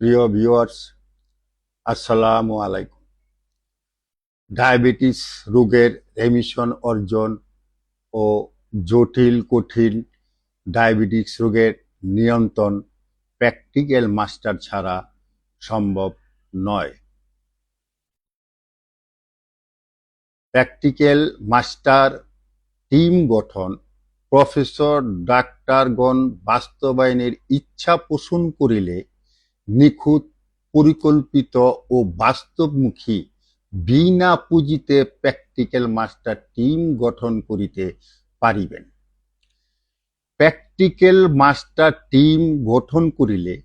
প্রিয় ভিউয়ার্স, আসসালামু আলাইকুম। ডায়াবেটিস রোগের রেমিশন অর্জন ও জটিল কঠিন ডায়াবেটিস রোগের নিয়ন্ত্রণ প্র্যাকটিক্যাল মাস্টার ছাড়া সম্ভব নয়। প্র্যাকটিক্যাল মাস্টার টিম গঠন প্রফেসর ডাক্তারগণ বাস্তবায়নের ইচ্ছা পোষণ করিলে নিখুঁত পরিকল্পিত ও বাস্তবমুখী বিনা পুঁজিতে প্র্যাকটিক্যাল মাস্টার টিম গঠন করিতে পারিবেন। প্র্যাকটিক্যাল মাস্টার টিম গঠন করিলে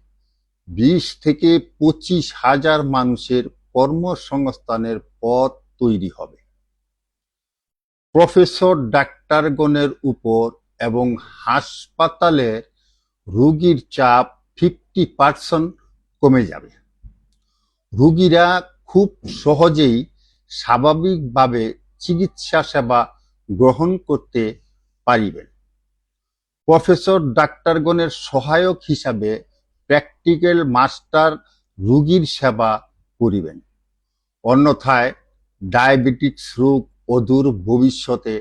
20 থেকে 25,000 মানুষের কর্মসংস্থানের পথ তৈরি হবে। প্রফেসর ডাক্তারগণের উপর এবং হাসপাতালের রোগীর চাপ 50% কমে যাবে। রোগীরা খুব সহজেই স্বাভাবিকভাবে চিকিৎসা সেবা গ্রহণ করতে পারিবেন। প্রফেসর ডাক্তারগণের সহায়ক হিসাবে প্র্যাকটিক্যাল মাস্টার রোগীর সেবা করিবেন। অন্যথায় ডায়াবেটিস রোগ অদূর ভবিষ্যতে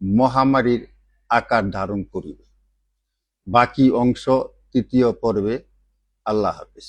মহামারীর আকার ধারণ করিবে। বাকি অংশ তৃতীয় পর্বে। আল্লাহ হাফেজ।